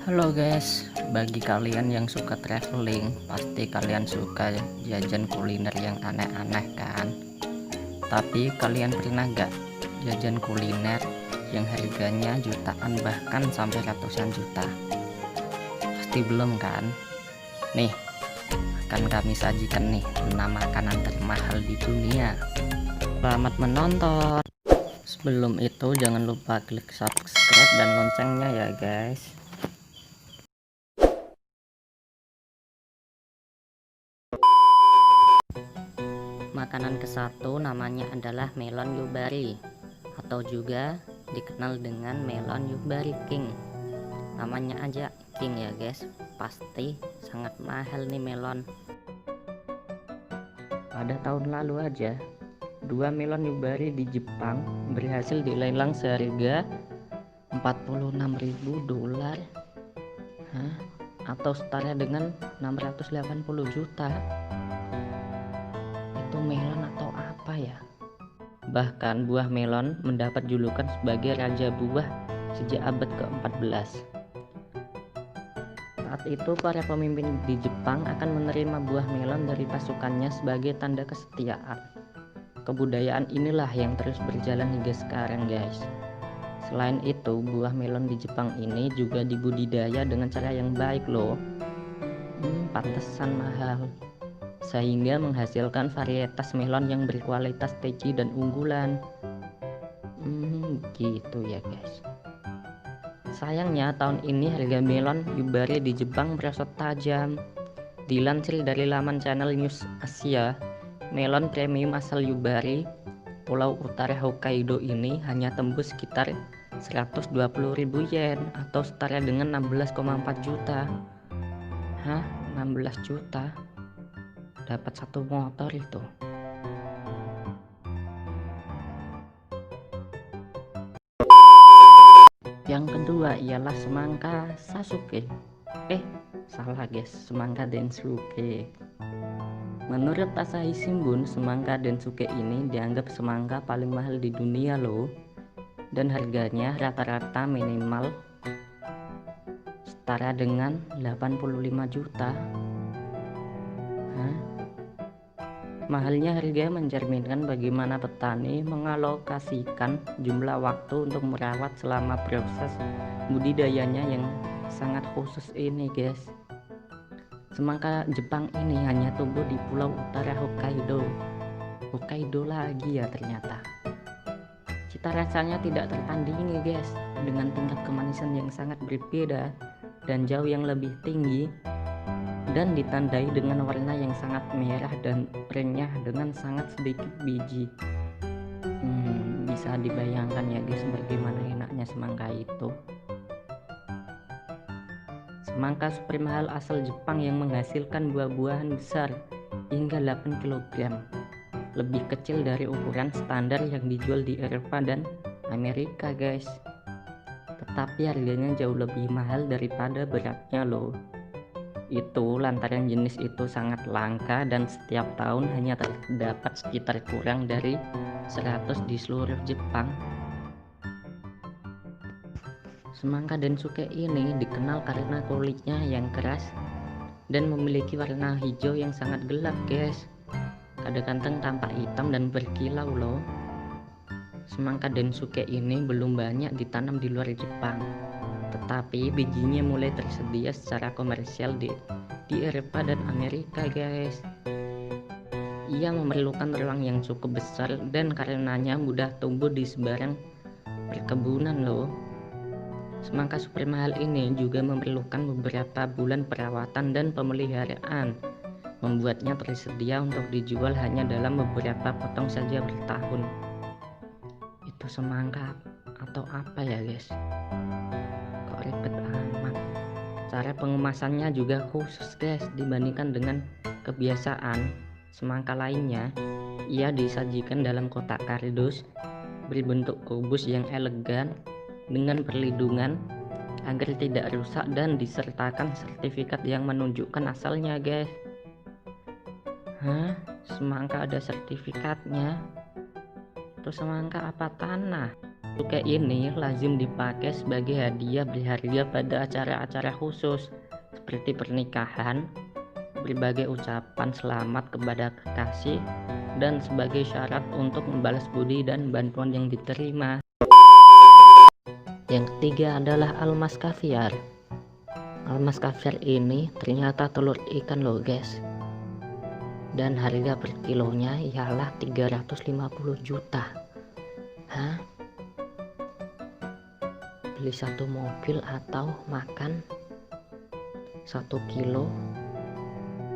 Halo guys, bagi kalian yang suka traveling, pasti kalian suka jajan kuliner yang aneh-aneh kan? Tapi kalian pernah gak jajan kuliner yang harganya jutaan bahkan sampai ratusan juta? Pasti belum kan? Nih, akan kami sajikan nih 6 makanan termahal di dunia. Selamat menonton. Sebelum itu jangan lupa klik subscribe dan loncengnya ya guys. Makanan ke-1 namanya adalah melon yubari atau juga dikenal dengan melon yubari king. Namanya aja king ya guys, pasti sangat mahal nih melon. Pada tahun lalu aja 2 melon yubari di Jepang berhasil dilelang seharga $46.000 atau setara dengan 680 juta. Itu melon atau apa ya? Bahkan buah melon mendapat julukan sebagai raja buah sejak abad ke-14. Saat itu para pemimpin di Jepang akan menerima buah melon dari pasukannya sebagai tanda kesetiaan. Kebudayaan inilah yang terus berjalan hingga sekarang guys. Selain itu, buah melon di Jepang ini juga dibudidaya dengan cara yang baik loh. Pantesan mahal. Sehingga menghasilkan varietas melon yang berkualitas tinggi dan unggulan. Gitu ya guys. Sayangnya tahun ini harga melon yubari di Jepang merosot tajam. Dilansir dari laman channel News Asia, melon premium asal Yubari, Pulau Utara Hokkaido ini hanya tembus sekitar 120.000 yen atau setara dengan 16,4 juta. 16 juta? Dapat satu motor itu. Yang kedua ialah semangka Sasuke. Salah guys, semangka Densuke. Menurut Asahi Shimbun, semangka Densuke ini dianggap semangka paling mahal di dunia loh. Dan harganya rata-rata minimal setara dengan 85 juta. Mahalnya harga mencerminkan bagaimana petani mengalokasikan jumlah waktu untuk merawat selama proses budidayanya yang sangat khusus ini guys. Semangka Jepang ini hanya tumbuh di Pulau Utara Hokkaido. Hokkaido lagi ya ternyata. Cita rasanya tidak tertandingi guys, dengan tingkat kemanisan yang sangat berbeda dan jauh yang lebih tinggi, dan ditandai dengan warna yang sangat merah dan renyah dengan sangat sedikit biji. Bisa dibayangkan ya guys bagaimana enaknya semangka itu. Semangka super mahal asal Jepang yang menghasilkan buah-buahan besar hingga 8 kg, lebih kecil dari ukuran standar yang dijual di Eropa dan Amerika guys. Tetapi harganya jauh lebih mahal daripada beratnya loh. Itu lantaran jenis itu sangat langka dan setiap tahun hanya terdapat sekitar kurang dari 100 di seluruh Jepang. Semangka Densuke ini dikenal karena kulitnya yang keras dan memiliki warna hijau yang sangat gelap guys. Kadang-kadang tampak hitam dan berkilau loh. Semangka Densuke ini belum banyak ditanam di luar Jepang, tetapi bijinya mulai tersedia secara komersial di Eropa dan Amerika guys. Ia memerlukan ruang yang cukup besar dan karenanya mudah tumbuh di sebarang perkebunan loh. Semangka super mahal ini juga memerlukan beberapa bulan perawatan dan pemeliharaan, membuatnya tersedia untuk dijual hanya dalam beberapa potong saja bertahun. Itu semangka atau apa ya guys? Kok ribet amat. Cara pengemasannya juga khusus guys dibandingkan dengan kebiasaan semangka lainnya. Ia disajikan dalam kotak kardus berbentuk kubus yang elegan dengan perlindungan agar tidak rusak dan disertakan sertifikat yang menunjukkan asalnya guys. Semangka ada sertifikatnya? Itu semangka apa tanah? Cukai ini lazim dipakai sebagai hadiah berharga pada acara-acara khusus seperti pernikahan, berbagai ucapan selamat kepada kekasih, dan sebagai syarat untuk membalas budi dan bantuan yang diterima. Yang ketiga adalah almas kaviar. Almas kaviar ini ternyata telur ikan loh guys, dan harga per kilonya ialah 350 juta. Hah? Beli satu mobil atau makan 1 kilo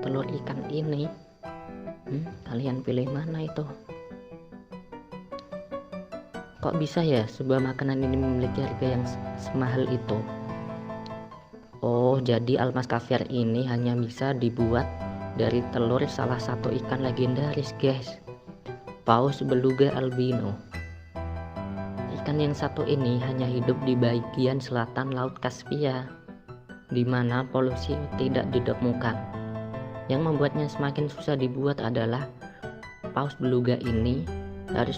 telur ikan ini? Kalian pilih mana itu? Kok bisa ya sebuah makanan ini memiliki harga yang semahal itu? Oh, jadi almas kaviar ini hanya bisa dibuat dari telur salah satu ikan legendaris guys, Paus beluga albino. Ikan yang satu ini hanya hidup di bagian selatan Laut Kaspia, di mana polusi tidak ditemukan. Yang membuatnya semakin susah dibuat adalah paus beluga ini harus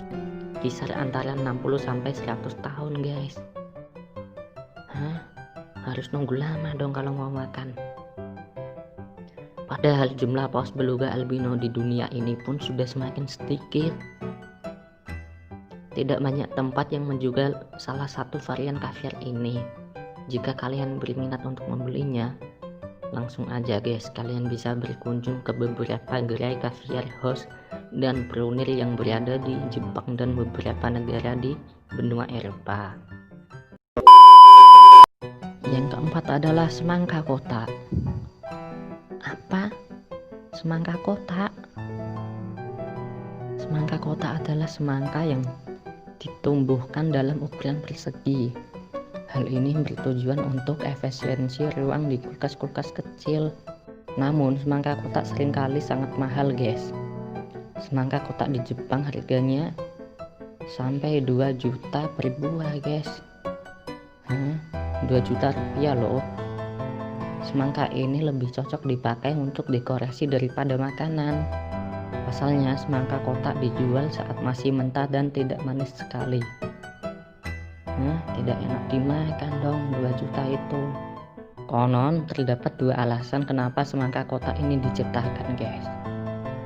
kisar antara 60-100 tahun guys. Harus nunggu lama dong kalau mau makan. Padahal jumlah paus beluga albino di dunia ini pun sudah semakin sedikit. Tidak banyak tempat yang menjual salah satu varian kaviar ini. Jika kalian berminat untuk membelinya, langsung aja guys, kalian bisa berkunjung ke beberapa gerai kaviar house dan Brunei yang berada di Jepang dan beberapa negara di benua Eropa. Yang keempat adalah semangka kotak. Apa? Semangka kotak? Semangka kotak adalah semangka yang ditumbuhkan dalam ukuran persegi. Hal ini bertujuan untuk efisiensi ruang di kulkas-kulkas kecil. Namun semangka kotak seringkali sangat mahal guys. Semangka kotak di Jepang harganya sampai 2 juta per buah guys. 2 juta rupiah loh. Semangka ini lebih cocok dipakai untuk dekorasi daripada makanan. Pasalnya semangka kotak dijual saat masih mentah dan tidak manis sekali. Tidak enak dimakan dong 2 juta itu. Konon terdapat 2 alasan kenapa semangka kotak ini diciptakan guys.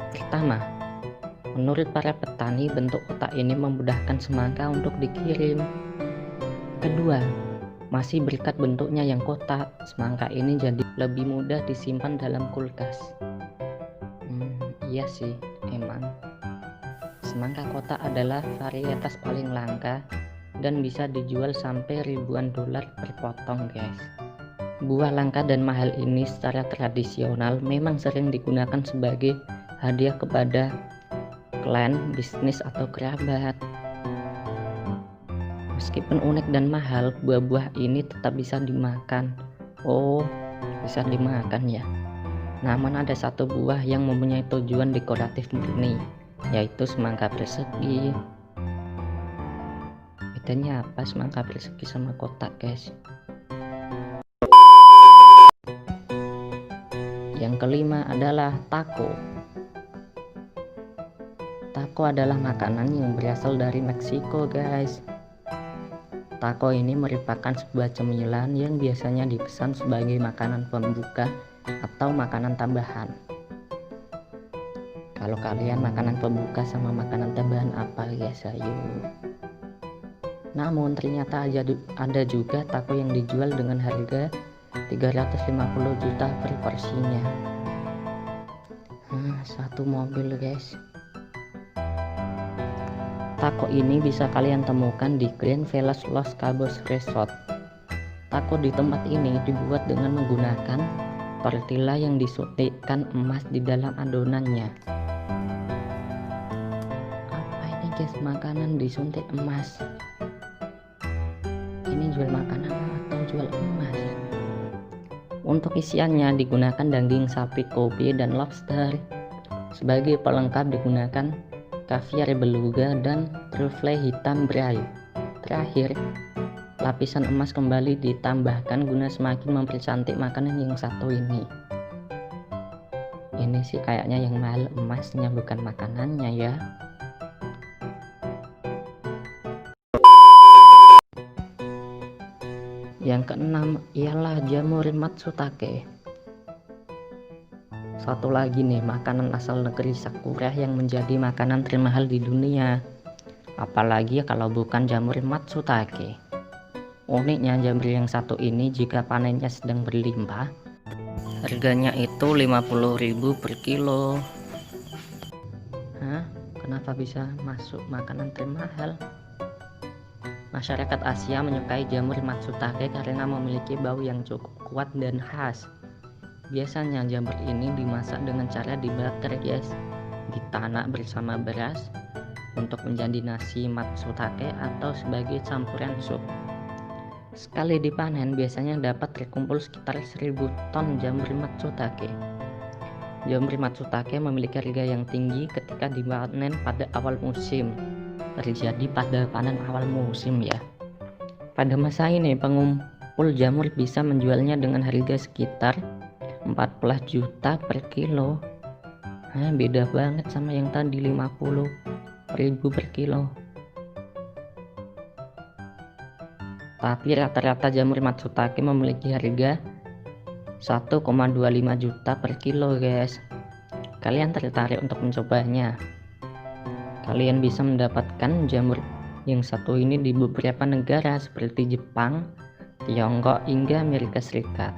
Pertama, menurut para petani bentuk kotak ini memudahkan semangka untuk dikirim. Kedua, masih berkat bentuknya yang kotak, semangka ini jadi lebih mudah disimpan dalam kulkas. Iya sih, emang semangka kotak adalah varietas paling langka dan bisa dijual sampai ribuan dolar per potong guys. Buah langka dan mahal ini secara tradisional memang sering digunakan sebagai hadiah kepada klan, bisnis, atau kerabat. Meskipun unik dan mahal, buah-buah ini tetap bisa dimakan. Oh, bisa dimakan ya. Namun ada satu buah yang mempunyai tujuan dekoratif murni, yaitu semangka persegi. Bedanya apa semangka persegi sama kotak guys? Yang kelima adalah taco. Taco adalah makanan yang berasal dari Meksiko guys. Taco ini merupakan sebuah cemilan yang biasanya dipesan sebagai makanan pembuka atau makanan tambahan. Kalau kalian makanan pembuka sama makanan tambahan apa guys, ayo. Namun ternyata ada juga taco yang dijual dengan harga 350 juta per porsinya. Satu mobil guys. Taco ini bisa kalian temukan di Grand Velas Los Cabos Resort. Taco di tempat ini dibuat dengan menggunakan tortilla yang disuntikkan emas di dalam adonannya. Apa ini guys, makanan disuntik emas? Ini jual makanan atau jual emas? Untuk isiannya digunakan daging sapi, kobe, dan lobster. Sebagai pelengkap digunakan kaviar beluga dan truffle hitam bray. Terakhir, lapisan emas kembali ditambahkan guna semakin mempercantik makanan yang satu ini. Ini sih kayaknya yang mahal emasnya, bukan makanannya ya. Yang keenam ialah jamur matsutake. Satu lagi nih, makanan asal negeri Sakura yang menjadi makanan termahal di dunia. Apalagi kalau bukan jamur matsutake. Uniknya jamur yang satu ini jika panennya sedang berlimpah, harganya itu 50.000 per kilo. Hah? Kenapa bisa masuk makanan termahal? Masyarakat Asia menyukai jamur matsutake karena memiliki bau yang cukup kuat dan khas. Biasanya jamur ini dimasak dengan cara dibakar guys, ditanak bersama beras untuk menjadi nasi matsutake atau sebagai campuran sup. Sekali dipanen biasanya dapat terkumpul sekitar 1000 ton jamur matsutake. Jamur matsutake memiliki harga yang tinggi ketika dipanen pada awal musim. Terjadi pada panen awal musim ya. Pada masa ini pengumpul jamur bisa menjualnya dengan harga sekitar 14 juta per kilo. Beda banget sama yang tadi 50.000 per kilo. Tapi rata-rata jamur matsutake memiliki harga 1,25 juta per kilo guys. Kalian tertarik untuk mencobanya? Kalian bisa mendapatkan jamur yang satu ini di beberapa negara seperti Jepang, Tiongkok, hingga Amerika Serikat.